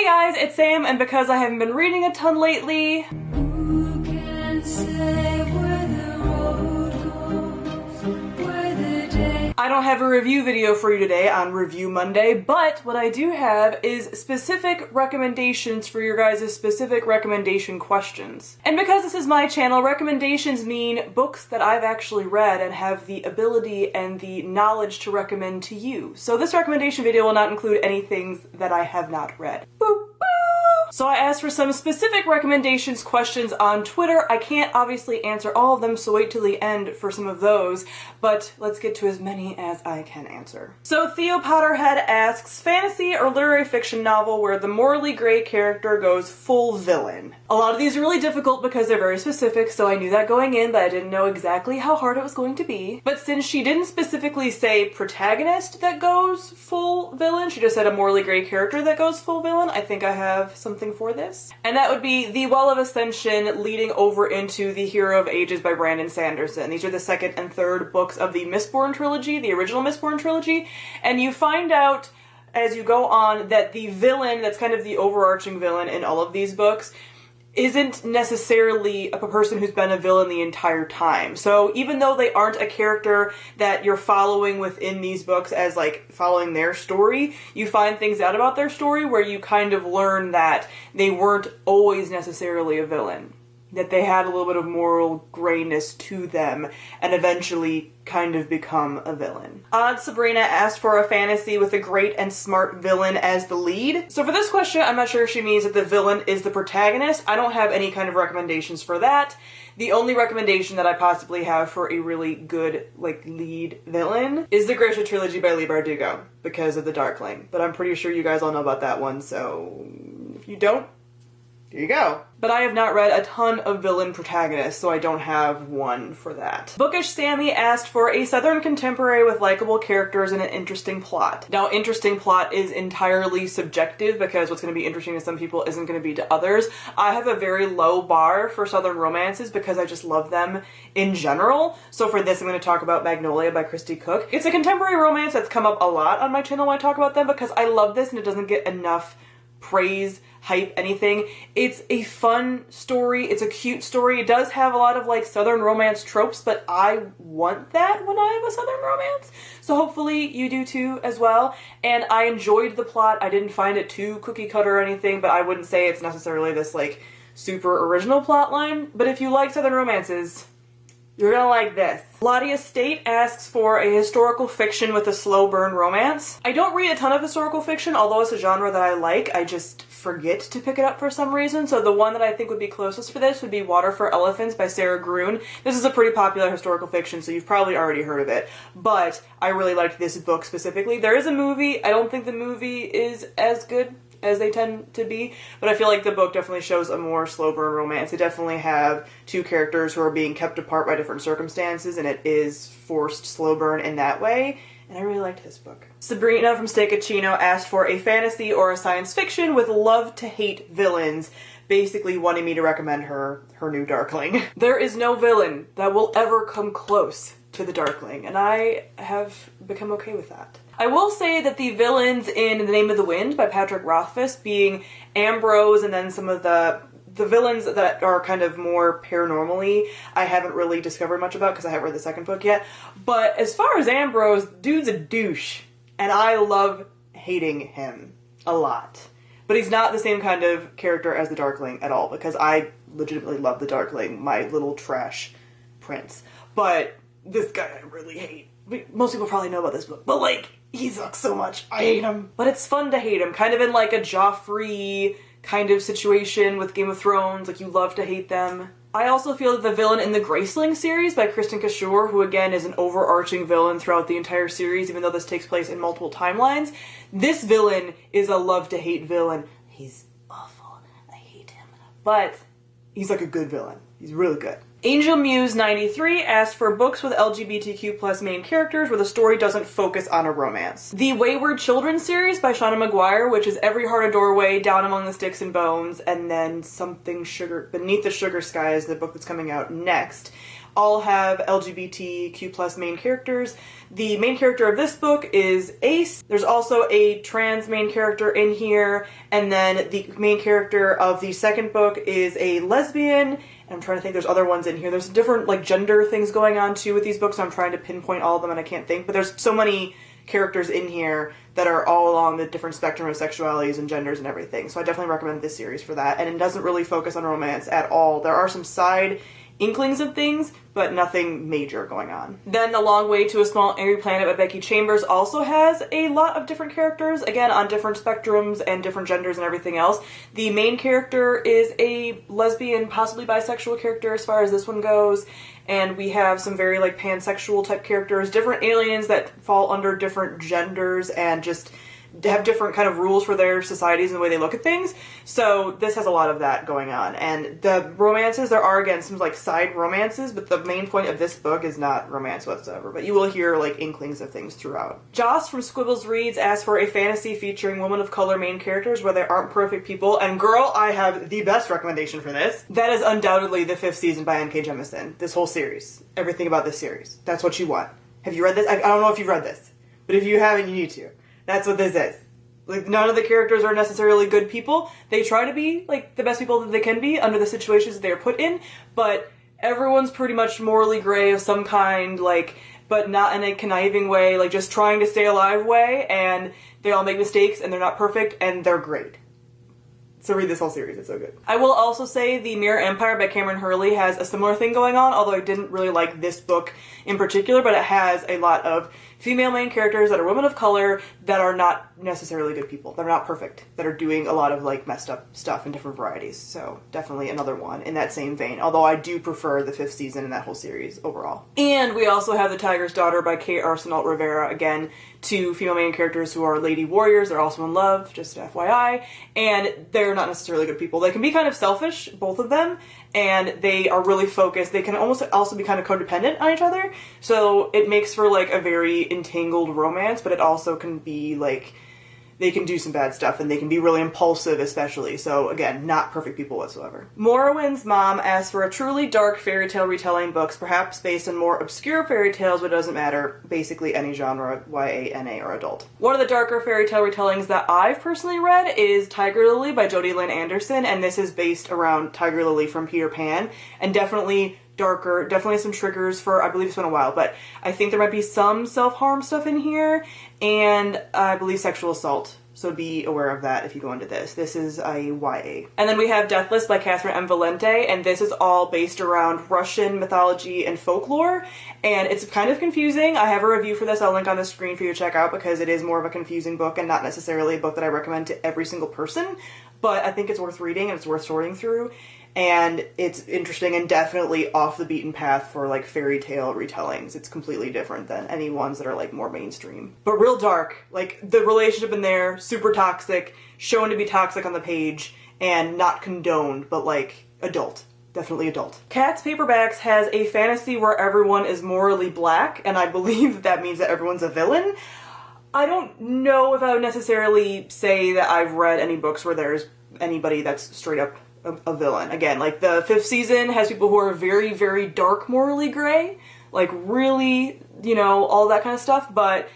Hey guys, it's Sam, and because I haven't been reading a ton lately, Who can say where the road goes, where the day... I don't have a review video for you today on Review Monday, but what I do have is specific recommendations for your guys' specific recommendation questions. And because this is my channel, recommendations mean books that I've actually read and have the ability and the knowledge to recommend to you. So this recommendation video will not include any things that I have not read. Boop. So I asked for some specific recommendations questions on Twitter. I can't obviously answer all of them, so wait till the end for some of those, but let's get to as many as I can answer. So Theo Potterhead asks, fantasy or literary fiction novel where the morally gray character goes full villain? A lot of these are really difficult because they're very specific, so I knew that going in, but I didn't know exactly how hard it was going to be. But since she didn't specifically say protagonist that goes full villain, she just said a morally gray character that goes full villain, I think I have something for this. And that would be The Well of Ascension leading over into The Hero of Ages by Brandon Sanderson. These are the second and third books of the Mistborn trilogy, the original Mistborn trilogy, and you find out as you go on that the villain, that's kind of the overarching villain in all of these books, isn't necessarily a person who's been a villain the entire time. So even though they aren't a character that you're following within these books as like following their story, you find things out about their story where you kind of learn that they weren't always necessarily a villain. That they had a little bit of moral grayness to them and eventually kind of become a villain. Odd Sabrina asked for a fantasy with a great and smart villain as the lead. So for this question, I'm not sure if she means that the villain is the protagonist. I don't have any kind of recommendations for that. The only recommendation that I possibly have for a really good, like, lead villain is the Grisha trilogy by Leigh Bardugo because of the Darkling. But I'm pretty sure you guys all know about that one, so if you don't, here you go. But I have not read a ton of villain protagonists, so I don't have one for that. Bookish Sammy asked for a Southern contemporary with likable characters and an interesting plot. Now, interesting plot is entirely subjective because what's going to be interesting to some people isn't going to be to others. I have a very low bar for Southern romances because I just love them in general. So for this, I'm going to talk about Magnolia by Christie Cooke. It's a contemporary romance that's come up a lot on my channel when I talk about them because I love this and it doesn't get enough praise, hype, anything. It's a fun story. It's a cute story. It does have a lot of like Southern romance tropes, but I want that when I have a Southern romance. So hopefully you do too as well. And I enjoyed the plot. I didn't find it too cookie cutter or anything, but I wouldn't say it's necessarily this like super original plot line. But if you like Southern romances, you're gonna like this. Ladia State asks for a historical fiction with a slow burn romance. I don't read a ton of historical fiction, although it's a genre that I like. I just forget to pick it up for some reason. So the one that I think would be closest for this would be Water for Elephants by Sara Gruen. This is a pretty popular historical fiction, so you've probably already heard of it. But I really liked this book specifically. There is a movie. I don't think the movie is as good as they tend to be, but I feel like the book definitely shows a more slow burn romance. They definitely have two characters who are being kept apart by different circumstances, and it is forced slow burn in that way, and I really liked this book. Sabrina from Stacacino asked for a fantasy or a science fiction with love-to-hate villains, basically wanting me to recommend her new Darkling. There is no villain that will ever come close to the Darkling, and I have become okay with that. I will say that the villains in The Name of the Wind by Patrick Rothfuss, being Ambrose and then some of the villains that are kind of more paranormally, I haven't really discovered much about because I haven't read the second book yet. But as far as Ambrose, dude's a douche, and I love hating him a lot. But he's not the same kind of character as the Darkling at all, because I legitimately love the Darkling, my little trash prince. But this guy I really hate. Most people probably know about this book, but like, he sucks so much. I hate him. But it's fun to hate him, kind of in like a Joffrey kind of situation with Game of Thrones, like you love to hate them. I also feel that the villain in the Graceling series by Kristen Cashore, who again is an overarching villain throughout the entire series, even though this takes place in multiple timelines, this villain is a love-to-hate villain. He's awful. I hate him. But he's like a good villain. He's really good. Angel Muse 93 asked for books with LGBTQ plus main characters where the story doesn't focus on a romance. The Wayward Children series by Shauna Maguire, which is Every Heart a Doorway, Down Among the Sticks and Bones, and then Something Sugar, Beneath the Sugar Sky is the book that's coming out next. all have LGBTQ plus main characters. The main character of this book is Ace. There's also a trans main character in here, and then the main character of the second book is a lesbian. I'm trying to think, there's other ones in here. There's different like gender things going on too with these books, so I'm trying to pinpoint all of them and I can't think, but there's so many characters in here that are all along the different spectrum of sexualities and genders and everything. So I definitely recommend this series for that, and it doesn't really focus on romance at all. There are some side inklings of things, but nothing major going on. Then A Long Way to a Small Angry Planet by Becky Chambers also has a lot of different characters, again on different spectrums and different genders and everything else. The main character is a lesbian, possibly bisexual character as far as this one goes, and we have some very like pansexual type characters, different aliens that fall under different genders and just have different kind of rules for their societies and the way they look at things. So this has a lot of that going on. And the romances, there are again some like side romances, but the main point of this book is not romance whatsoever. But you will hear like inklings of things throughout. Joss from Squibbles Reads asked for a fantasy featuring women of color main characters where they aren't perfect people. And girl, I have the best recommendation for this. That is undoubtedly the 5th season by N.K. Jemisin. This whole series. Everything about this series. That's what you want. Have you read this? I don't know if you've read this. But if you haven't, you need to. That's what this is. Like, none of the characters are necessarily good people. They try to be, like, the best people that they can be under the situations that they are put in, but everyone's pretty much morally gray of some kind, like, but not in a conniving way, like, just trying to stay alive way, and they all make mistakes, and they're not perfect, and they're great. So read this whole series, it's so good. I will also say The Mirror Empire by Cameron Hurley has a similar thing going on, although I didn't really like this book in particular, but it has a lot of female main characters that are women of color that are not necessarily good people. They're not perfect. That are doing a lot of like messed up stuff in different varieties. So definitely another one in that same vein, although I do prefer the 5th season in that whole series overall. And we also have The Tiger's Daughter by Kate Arsenault Rivera, again, 2 female main characters who are lady warriors. They're also in love, just FYI, and they're not necessarily good people. They can be kind of selfish, both of them, and they are really focused. They can almost also be kind of codependent on each other, so it makes for like a very entangled romance, but it also can be like, they can do some bad stuff and they can be really impulsive especially, so again, not perfect people whatsoever. Morrowind's mom asked for a truly dark fairy tale retelling books, perhaps based on more obscure fairy tales, but it doesn't matter, basically any genre, YA, NA, or adult. One of the darker fairy tale retellings that I've personally read is Tiger Lily by Jodi Lynn Anderson, and this is based around Tiger Lily from Peter Pan, and definitely darker, definitely some triggers for, I believe it's been a while, but I think there might be some self-harm stuff in here, and I believe sexual assault, so be aware of that if you go into this. This is a YA. And then we have Deathless by Katherine M. Valente, and this is all based around Russian mythology and folklore, and it's kind of confusing. I have a review for this, I'll link on the screen for you to check out, because it is more of a confusing book and not necessarily a book that I recommend to every single person, but I think it's worth reading and it's worth sorting through. And it's interesting and definitely off the beaten path for like fairy tale retellings. It's completely different than any ones that are like more mainstream. But real dark, like the relationship in there, super toxic, shown to be toxic on the page, and not condoned, but like adult. Definitely adult. Kat's Paperbacks has a fantasy where everyone is morally black, and I believe that means that everyone's a villain. I don't know if I would necessarily say that I've read any books where there's anybody that's straight up a villain. Again, like the 5th season has people who are very, very dark morally gray, like really, you know, all that kind of stuff, but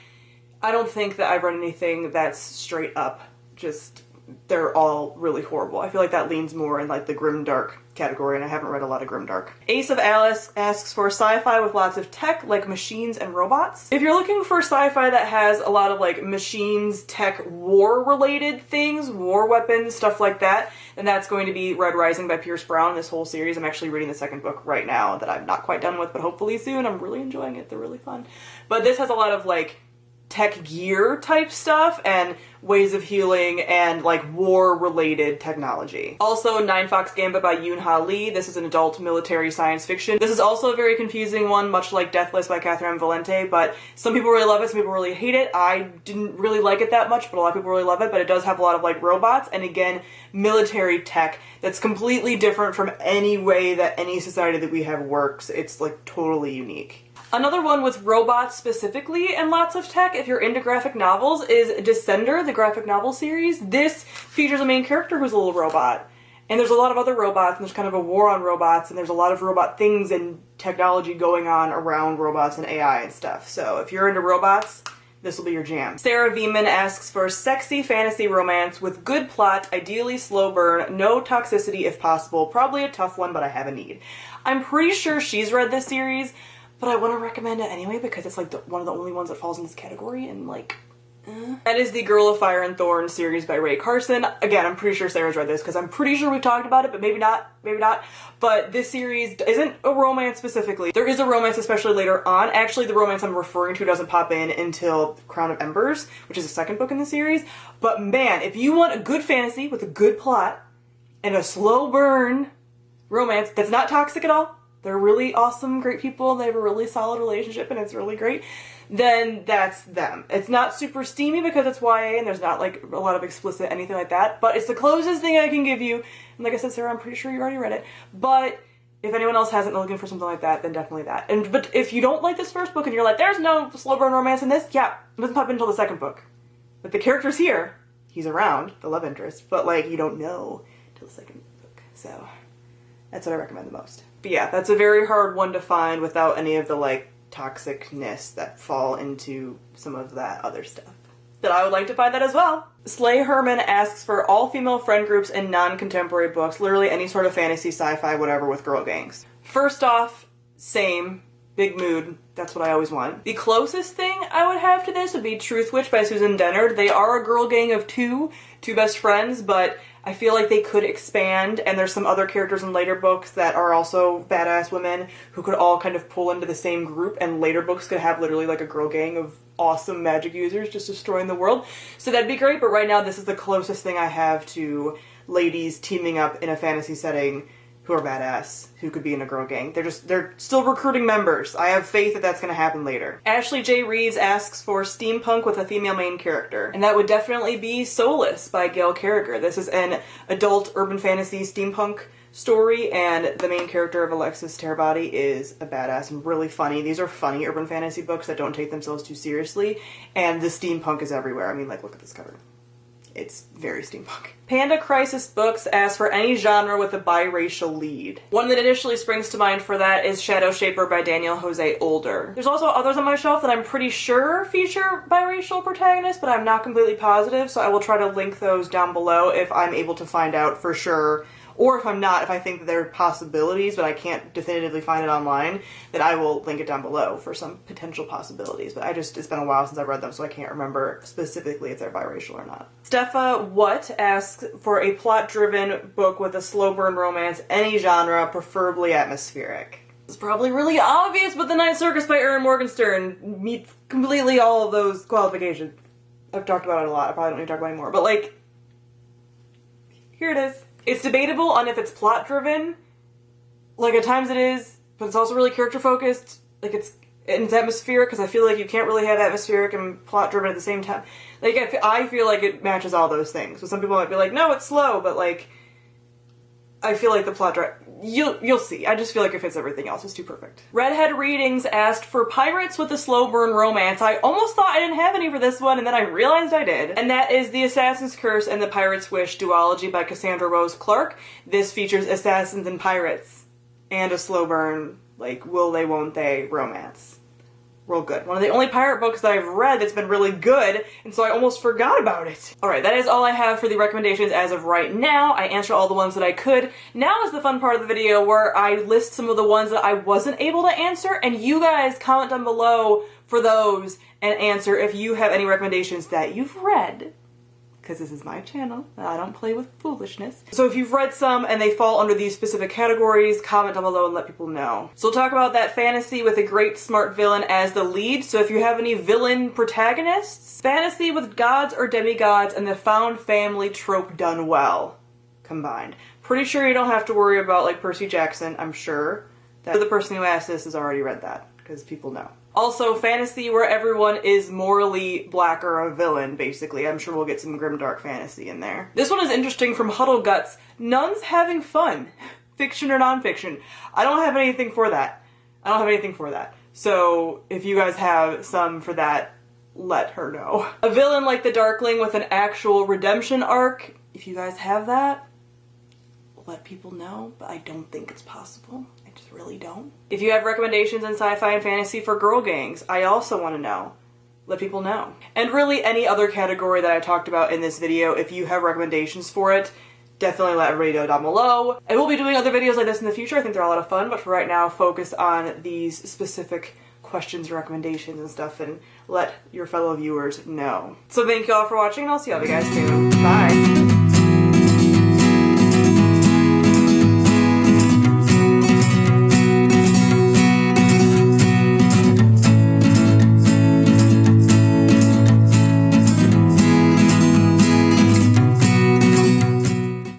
I don't think that I've read anything that's straight up just, they're all really horrible. I feel like that leans more in like the grimdark category, and I haven't read a lot of grimdark. Ace of Alice asks for sci-fi with lots of tech, like machines and robots. If you're looking for sci-fi that has a lot of like machines, tech, war-related things, war weapons, stuff like that, then that's going to be Red Rising by Pierce Brown, this whole series. I'm actually reading the 2nd book right now that I'm not quite done with, but hopefully soon. I'm really enjoying it. They're really fun. But this has a lot of like tech gear type stuff and ways of healing and like war-related technology. Also, Nine Fox Gambit by Yoon Ha Lee. This is an adult military science fiction. This is also a very confusing one, much like Deathless by Katherine M. Valente, but some people really love it, some people really hate it. I didn't really like it that much, but a lot of people really love it, but it does have a lot of like robots and again, military tech that's completely different from any way that any society that we have works. It's like totally unique. Another one with robots specifically and lots of tech, if you're into graphic novels, is Cinder, the graphic novel series. This features a main character who's a little robot. And there's a lot of other robots, and there's kind of a war on robots, and there's a lot of robot things and technology going on around robots and AI and stuff. So if you're into robots, this will be your jam. Sarah Veman asks for sexy fantasy romance with good plot, ideally slow burn, no toxicity if possible. Probably a tough one, but I have a need. I'm pretty sure she's read this series, but I want to recommend it anyway because it's like one of the only ones that falls in this category, and like, That is the Girl of Fire and Thorn series by Ray Carson. Again, I'm pretty sure Sarah's read this because I'm pretty sure we've talked about it, but maybe not, maybe not. But this series isn't a romance specifically. There is a romance, especially later on. Actually, the romance I'm referring to doesn't pop in until Crown of Embers, which is the second book in the series. But man, if you want a good fantasy with a good plot and a slow burn romance that's not toxic at all, they're really awesome, great people, they have a really solid relationship and it's really great, then that's them. It's not super steamy because it's YA and there's not like a lot of explicit anything like that, but it's the closest thing I can give you. And like I said, Sarah, I'm pretty sure you already read it, but if anyone else hasn't been looking for something like that, then definitely that. But if you don't like this first book and you're like, there's no slow burn romance in this, yeah, it doesn't pop in until the second book. But the character's here, he's around, the love interest, but like you don't know till the second book. So that's what I recommend the most. But yeah, that's a very hard one to find without any of the like toxicness that fall into some of that other stuff. But I would like to find that as well. Slay Herman asks for all female friend groups and non-contemporary books, literally any sort of fantasy, sci-fi, whatever with girl gangs. First off, same, big mood, that's what I always want. The closest thing I would have to this would be Truth Witch by Susan Dennard. They are a girl gang of two best friends, but I feel like they could expand, and there's some other characters in later books that are also badass women who could all kind of pull into the same group, and later books could have literally like a girl gang of awesome magic users just destroying the world. So that'd be great, but right now this is the closest thing I have to ladies teaming up in a fantasy setting who are badass, who could be in a girl gang. They're still recruiting members. I have faith that that's going to happen later. Ashley J. Reeves asks for steampunk with a female main character, and that would definitely be Solace by Gail Carriger. This is an adult urban fantasy steampunk story, and the main character of Alexis Terabody is a badass and really funny. These are funny urban fantasy books that don't take themselves too seriously, and the steampunk is everywhere. I mean, like, look at this cover. It's very steampunk. Panda Crisis Books asks for any genre with a biracial lead. One that initially springs to mind for that is Shadow Shaper by Daniel Jose Older. There's also others on my shelf that I'm pretty sure feature biracial protagonists, but I'm not completely positive, so I will try to link those down below if I'm able to find out for sure. Or if I'm not, if I think that there are possibilities, but I can't definitively find it online, then I will link it down below for some potential possibilities. But it's been a while since I've read them, so I can't remember specifically if they're biracial or not. Steffa What asks for a plot-driven book with a slow burn romance, any genre, preferably atmospheric. It's probably really obvious, but The Night Circus by Erin Morgenstern meets completely all of those qualifications. I've talked about it a lot, I probably don't need to talk about it anymore, but like, here it is. It's debatable on if it's plot-driven, like at times it is, but it's also really character-focused, like it's atmospheric, because I feel like you can't really have atmospheric and plot-driven at the same time. Like, I feel like it matches all those things. So some people might be like, no, it's slow, but like, I feel like the plot you'll see. I just feel like it fits everything else. It's too perfect. Redhead Readings asked for pirates with a slow burn romance. I almost thought I didn't have any for this one, and then I realized I did. And that is The Assassin's Curse and the Pirate's Wish duology by Cassandra Rose Clark. This features assassins and pirates. And a slow burn, like, will they, won't they romance. Real good. One of the only pirate books that I've read that's been really good, and so I almost forgot about it. Alright, that is all I have for the recommendations as of right now. I answered all the ones that I could. Now is the fun part of the video where I list some of the ones that I wasn't able to answer, and you guys comment down below for those and answer if you have any recommendations that you've read. Because this is my channel, and I don't play with foolishness. So if you've read some and they fall under these specific categories, comment down below and let people know. So we'll talk about that fantasy with a great smart villain as the lead. So if you have any villain protagonists, fantasy with gods or demigods and the found family trope done well combined. Pretty sure you don't have to worry about like Percy Jackson, I'm sure. That the person who asked this has already read that, because people know. Also, fantasy where everyone is morally black or a villain, basically. I'm sure we'll get some grimdark fantasy in there. This one is interesting from Huddle Guts. Nuns having fun. Fiction or nonfiction. I don't have anything for that. I don't have anything for that. So, if you guys have some for that, let her know. A villain like the Darkling with an actual redemption arc. If you guys have that, let people know, but I don't think it's possible. I just really don't. If you have recommendations in sci-fi and fantasy for girl gangs, I also want to know. Let people know. And really any other category that I talked about in this video, if you have recommendations for it, definitely let everybody know down below. I will be doing other videos like this in the future. I think they're a lot of fun, but for right now, focus on these specific questions and recommendations and stuff, and let your fellow viewers know. So thank you all for watching, and I'll see all of you guys soon. Bye!